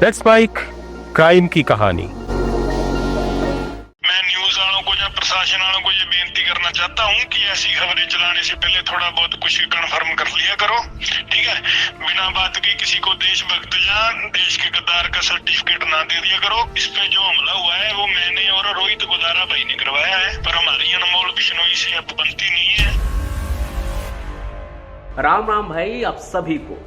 Let's spike crime की कहानी। मैं न्यूज वालों को या प्रशासन वालों को ये बेनती करना चाहता हूँ कि ऐसी खबरें चलाने से पहले थोड़ा बहुत कुछ कंफर्म कर लिया करो, ठीक है। बिना बात के किसी को देशभक्त या देश के गद्दार का सर्टिफिकेट ना दे दिया करो। इस पे जो हमला हुआ है वो मैंने और रोहित गोदारा भाई ने करवाया है, पर हमारी अनमोल बिश्नोई से अब बनती नहीं है। राम राम भाई आप सभी को।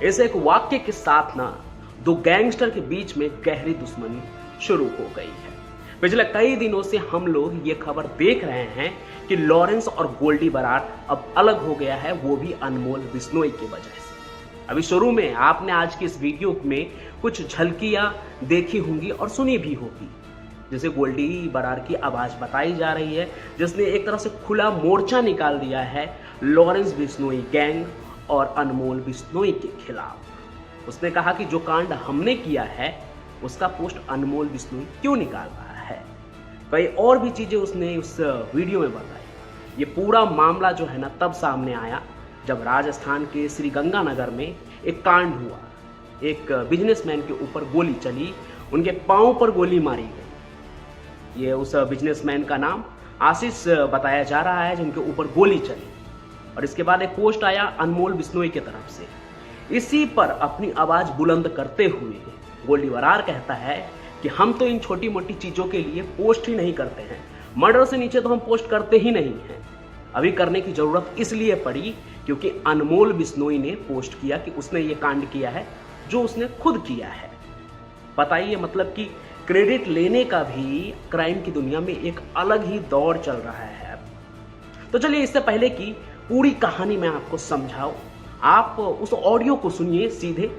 इस एक वाक्य के साथ ना दो गैंगस्टर के बीच में गहरी दुश्मनी शुरू हो गई है। पिछले कई दिनों से हम लोग ये खबर देख रहे हैं कि लॉरेंस और गोल्डी बरार अब अलग हो गया है, वो भी अनमोल बिश्नोई की वजह से। अभी शुरू में आपने आज की इस वीडियो में कुछ झलकियां देखी होंगी और सुनी भी होगी, जैसे गोल्डी बरार की आवाज बताई जा रही है, जिसने एक तरह से खुला मोर्चा निकाल दिया है लॉरेंस बिश्नोई गैंग और अनमोल बिश्नोई के खिलाफ। उसने कहा कि जो कांड हमने किया है उसका पोस्ट अनमोल बिश्नोई क्यों निकाल रहा है। कई और भी चीजें उसने उस वीडियो में बताई। ये पूरा मामला जो है ना तब सामने आया जब राजस्थान के श्री गंगानगर में एक कांड हुआ। एक बिजनेसमैन के ऊपर गोली चली, उनके पांव पर गोली मारी गई। ये उस बिजनेसमैन का नाम आशीष बताया जा रहा है जिनके ऊपर गोली चली। और इसके बाद एक पोस्ट आया अनमोल बिश्नोई की तरफ से। इसी पर अपनी आवाज बुलंद करते हुए गोल्डी बरार कहता है कि हम तो इन छोटी मोटी चीजों के लिए पोस्ट ही नहीं करते हैं, मर्डर से नीचे तो हम पोस्ट करते ही नहीं हैं। अभी करने की जरूरत इसलिए पड़ी क्योंकि अनमोल बिश्नोई ने पोस्ट किया कि उसने ये कांड किया है जो उसने खुद किया है। बताइए, मतलब कि क्रेडिट लेने का भी क्राइम की दुनिया में एक अलग ही दौर चल रहा है। तो चलिए, इससे पहले कि पूरी कहानी मैं आपको समझाऊं, आप उस ऑडियो को सुनिए सीधे,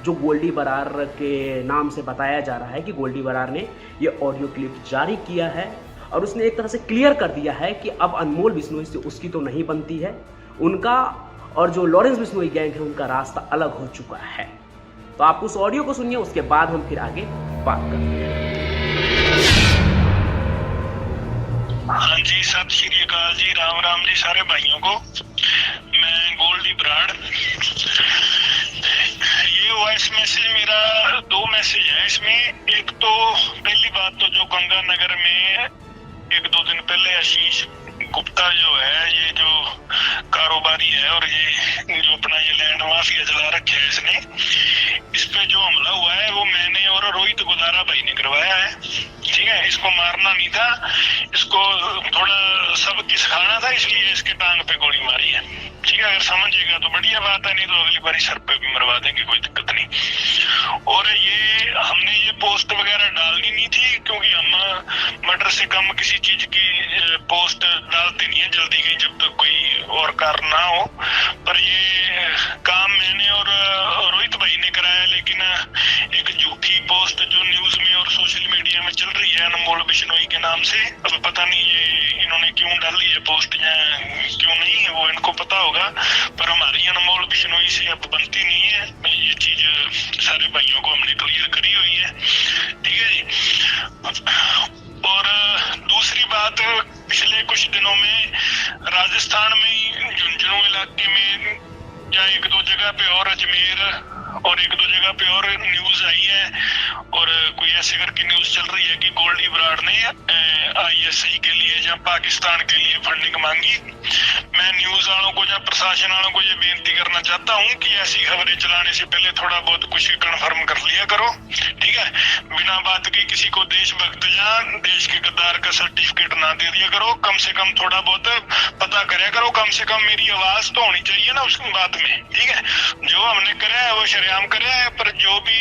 जो गोल्डी बरार के नाम से बताया जा रहा है कि गोल्डी बरार ने ये ऑडियो क्लिप जारी किया है और उसने एक तरह से क्लियर कर दिया है कि अब अनमोल बिश्नोई से उसकी तो नहीं बनती है, उनका और जो लॉरेंस बिश्नोई गैंग है उनका रास्ता अलग हो चुका है। तो आप उस ऑडियो को सुनिए, उसके बाद हम फिर आगे बात करते हैं। हाँ जी, सत श्री अकाल जी, राम राम जी सारे भाइयों को। मैं गोल्डी बराड़। ये वॉइस मैसेज मेरा दो मैसेज है इसमें। एक तो पहली बात तो जो गंगानगर में एक दो दिन पहले आशीष गुप्ता जो है, ये जो कारोबारी है और ये जो अपना ये लैंड माफिया चला रखे है इसने, इस पे जो हमला हुआ है वो मैंने और रोहित गोदारा भाई ने करवाया है, ठीक है। इसको मारना नहीं था, इसको थोड़ा सबक सिखाना था, इसलिए इसके टांग पे गोली मारी है, ठीक है। अगर समझेगा तो बढ़िया बात है, नहीं तो अगली बारी सर पे भी मरवा देंगे, कोई दिक्कत नहीं। और ये हमने ये पोस्ट वगैरह डालनी नहीं थी क्योंकि हम मर्डर से कम किसी चीज की पोस्ट डालते नहीं है जल्दी गई जब तक कोई और कारण ना हो। पर ये काम मैंने और रोहित भाई ने कराया, लेकिन एक झूठी पोस्ट जो न्यूज में और सोशल मीडिया में चल रही है अनमोल बिश्नोई के नाम से, अब पता नहीं ये इन्होंने क्यों डाली है पोस्ट या क्यों नहीं है, वो इनको पता होगा। पर हमारी अनमोल बिश्नोई से अब बनती नहीं है, ये चीज सारे भाइयों को हमने क्लियर करी हुई है, ठीक है जी। और दूसरी बात, पिछले कुछ दिनों में राजस्थान में झुंझुनू इलाके में या एक दो जगह पे और अजमेर और एक दो जगह पे और न्यूज आई है और कोई ऐसे करके न्यूज चल रही है कि गोल्डी बराड़ ने ISI के लिए या पाकिस्तान के लिए फंडिंग मांगी। मैं न्यूज वालों को या प्रशासन वालों को ये बेनती करना चाहता हूँ कि ऐसी खबरें चलाने से पहले थोड़ा बहुत कुछ कंफर्म कर लिया करो, ठीक है। बिना बात के किसी को देशभक्त या देश के गद्दार का सर्टिफिकेट ना दे दिया करो। कम से कम थोड़ा बहुत पता करे करो, कम से कम मेरी आवाज तो होनी चाहिए ना उस बात में, ठीक है। जो हमने करे है वो शरेआम करे है, पर जो भी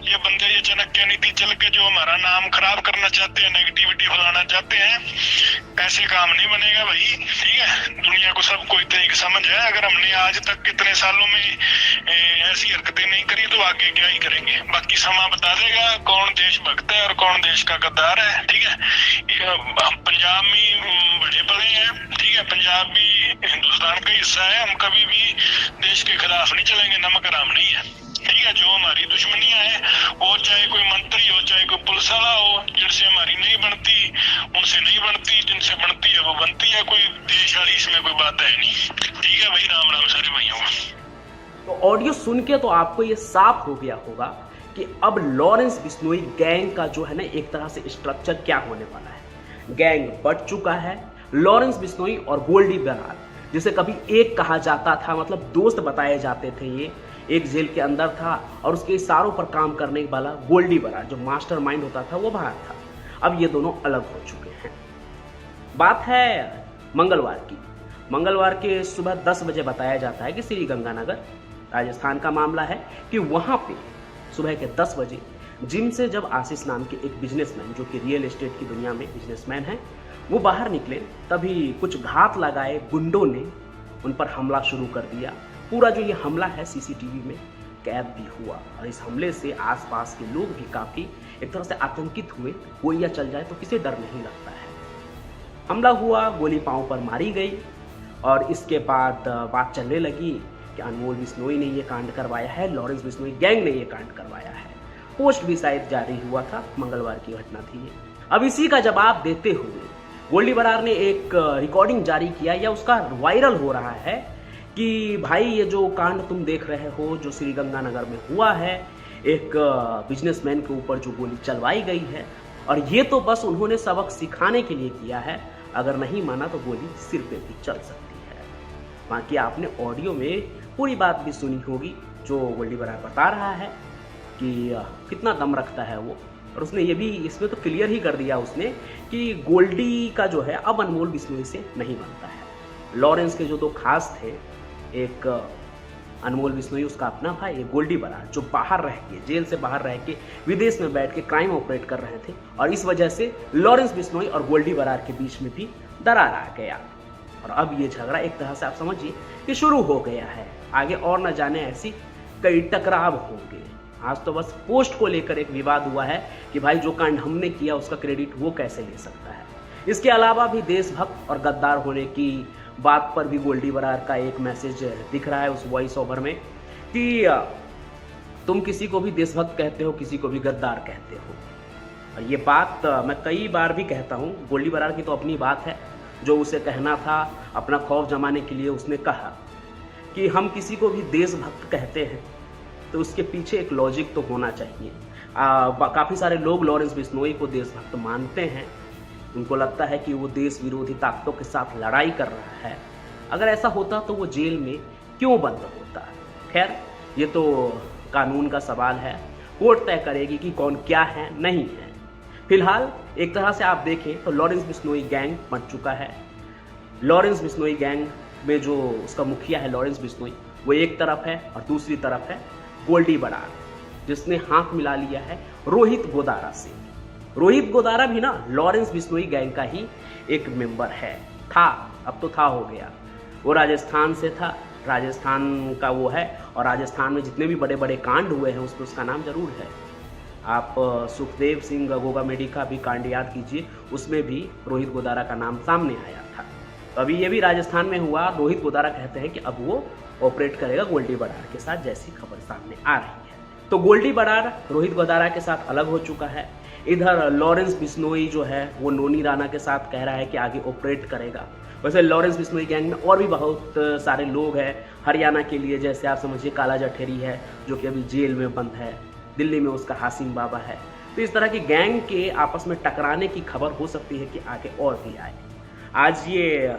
ये बंदे ये चाणक्य नीति चल के जो हमारा नाम खराब करना चाहते हैं, नेगेटिविटी फैलाना चाहते हैं, ऐसे काम नहीं बनेगा भाई, ठीक है। दुनिया को सबको इतनी समझ है, अगर हमने आज तक कितने सालों में ऐसी हरकतें नहीं करी तो आगे क्या ही करेंगे। बाकी समा बता देगा कौन देशभक्त है और कौन देश का गद्दार है, ठीक है। हम पंजाब में बड़े बड़े हैं, ठीक है, पंजाब भी हिंदुस्तान का हिस्सा है, हम कभी भी देश के खिलाफ नहीं चलेंगे, नमक हराम नहीं है, ठीक है। जो हमारी दुश्मनियां हैं वो चाहे कोई मंत्री हो चाहे कोई पुलिस वाला हो, जिनसे हमारी नहीं बनती उनसे नहीं बनती, जिनसे बनती है वो बनती है, कोई देश वाली इसमें कोई बात है नहीं, ठीक है भाई। राम राम सारे भाइयों। तो ऑडियो सुन के तो आपको ये साफ हो गया होगा कि अब लॉरेंस बिश्नोई गैंग का जो है ना एक तरह से स्ट्रक्चर क्या होने वाला है। गैंग बढ़ चुका है। लॉरेंस बिश्नोई और गोल्डी बरार, जिसे कभी एक कहा जाता था, मतलब दोस्त बताए जाते थे, ये एक जेल के अंदर था और उसके इशारों पर काम करने वाला गोल्डी बरार जो मास्टरमाइंड होता था वो बाहर था। अब ये दोनों अलग हो चुके हैं। बात है मंगलवार की। मंगलवार के सुबह 10 बजे बताया जाता है कि श्री गंगानगर राजस्थान का मामला है कि वहाँ पे सुबह के 10 बजे जिम से जब आशीष नाम के एक बिजनेसमैन, जो कि रियल एस्टेट की दुनिया में बिजनेसमैन है, वो बाहर निकले, तभी कुछ घात लगाए गुंडों ने उन पर हमला शुरू कर दिया। पूरा जो ये हमला है सीसीटीवी में कैद भी हुआ और इस हमले से आसपास के लोग भी काफ़ी एक तरह से आतंकित हुए। गोलियां चल जाए तो किसे डर नहीं लगता है। हमला हुआ, गोली पांव पर मारी गई और इसके बाद बात चलने लगी कि अनमोल बिश्नोई ने ये कांड करवाया है, लॉरेंस बिश्नोई गैंग ने ये कांड करवाया है। पोस्ट भी शायद जारी हुआ था, मंगलवार की घटना थी ये। अब इसी का जवाब देते हुए गोल्डी बरार ने एक रिकॉर्डिंग जारी किया, या उसका वायरल हो रहा है कि भाई ये जो कांड तुम देख रहे हो जो श्री गंगानगर में हुआ है, एक बिजनेसमैन के ऊपर जो गोली चलवाई गई है, और ये तो बस उन्होंने सबक सिखाने के लिए किया है, अगर नहीं माना तो गोली सिर पे भी चल सकती है। बाकी आपने ऑडियो में पूरी बात भी सुनी होगी जो गोल्डी बरार बता रहा है कि कितना दम रखता है वो, और उसने ये भी इसमें तो क्लियर ही कर दिया उसने कि गोल्डी का जो है अब अनमोल बिश्नोई से नहीं बनता है। लॉरेंस के जो दो खास थे, एक अनमोल बिश्नोई उसका अपना भाई, एक गोल्डी बरार जो बाहर रह के, जेल से बाहर रह के विदेश में बैठ के क्राइम ऑपरेट कर रहे थे, और इस वजह से लॉरेंस बिश्नोई और गोल्डी बरार के बीच में भी दरार आ गया और अब ये झगड़ा एक तरह से आप समझिए कि शुरू हो गया है। आगे और न जाने ऐसी कई टकराव होंगे। आज तो बस पोस्ट को लेकर एक विवाद हुआ है कि भाई जो कांड हमने किया उसका क्रेडिट वो कैसे ले सकता है। इसके अलावा भी देशभक्त और गद्दार होने की बात पर भी गोल्डी बरार का एक मैसेज दिख रहा है उस वॉइस ओवर में कि तुम किसी को भी देशभक्त कहते हो, किसी को भी गद्दार कहते हो। और ये बात मैं कई बार भी कहता हूँ, गोल्डी बरार की तो अपनी बात है, जो उसे कहना था अपना खौफ जमाने के लिए उसने कहा कि हम किसी को भी देशभक्त कहते हैं तो उसके पीछे एक लॉजिक तो होना चाहिए। काफ़ी सारे लोग लॉरेंस बिश्नोई को देशभक्त मानते हैं, उनको लगता है कि वो देश विरोधी ताकतों के साथ लड़ाई कर रहा है। अगर ऐसा होता तो वो जेल में क्यों बंद होता? खैर ये तो कानून का सवाल है, कोर्ट तय करेगी कि कौन क्या है नहीं है। फिलहाल एक तरह से आप देखें तो लॉरेंस बिश्नोई गैंग बन चुका है। लॉरेंस बिश्नोई गैंग में जो उसका मुखिया है लॉरेंस बिश्नोई, वो एक तरफ है और दूसरी तरफ है गोल्डी बरार, जिसने हाथ मिला लिया है रोहित गोदारा से। रोहित गोदारा भी ना लॉरेंस बिश्नोई गैंग का ही एक मेंबर है, था, अब तो था हो गया। वो राजस्थान से था, राजस्थान का वो है, और राजस्थान में जितने भी बड़े बड़े कांड हुए हैं उसमें उसका नाम जरूर है। आप सुखदेव सिंह गोगामेडी का भी कांड याद कीजिए, उसमें भी रोहित गोदारा का नाम सामने आया था। तो अभी ये भी राजस्थान में हुआ। रोहित गोदारा कहते हैं कि अब वो ऑपरेट करेगा गोल्डी बरार के साथ, जैसी खबर सामने आ रही है। तो गोल्डी बरार रोहित गोदारा के साथ अलग हो चुका है। इधर लॉरेंस बिश्नोई जो है वो नोनी राणा के साथ कह रहा है कि आगे ऑपरेट करेगा। वैसे लॉरेंस बिश्नोई गैंग में और भी बहुत सारे लोग हैं हरियाणा के लिए, जैसे आप समझिए काला जठेरी है जो कि अभी जेल में बंद है, दिल्ली में उसका हासिम बाबा है। तो इस तरह की गैंग के आपस में टकराने की खबर हो सकती है कि आगे और भी आए। आज ये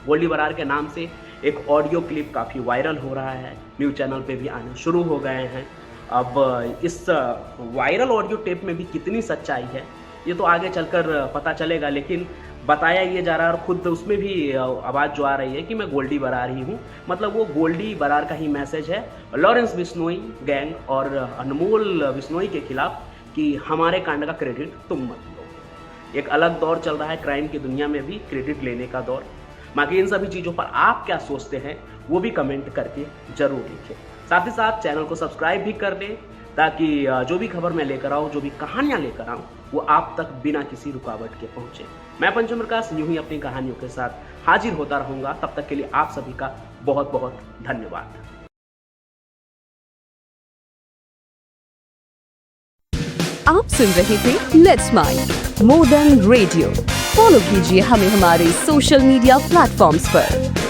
गोल्डी बरार के नाम से एक ऑडियो क्लिप काफ़ी वायरल हो रहा है, न्यूज़ चैनल पे भी आने शुरू हो गए हैं। अब इस वायरल ऑडियो टेप में भी कितनी सच्चाई है ये तो आगे चलकर पता चलेगा, लेकिन बताया ये जा रहा है और खुद उसमें भी आवाज़ जो आ रही है कि मैं गोल्डी बरार ही हूँ। मतलब वो गोल्डी बरार का ही मैसेज है लॉरेंस बिश्नोई गैंग और अनमोल बिश्नोई के खिलाफ कि हमारे कांड का क्रेडिट तुम मत लो। एक अलग दौर चल रहा है क्राइम की दुनिया में भी, क्रेडिट लेने का दौर। बाकी इन सभी चीज़ों पर आप क्या सोचते हैं वो भी कमेंट करके जरूर लिखें। साथ ही साथ चैनल को सब्सक्राइब भी कर दें ताकि जो भी खबर मैं लेकर आऊँ, जो भी कहानियाँ लेकर आऊँ, वो आप तक बिना किसी रुकावट के पहुँचे। मैं पंचम प्रकाश यूं ही अपनी कहानियों के साथ हाजिर होता रहूँगा। तब तक के लिए आप सभी का बहुत बहुत धन्यवाद। आप सुन रहे थे let's mind more than radio. Follow कीजिए हमें हमारे सोशल मीडिया प्लेटफॉर्म्स पर।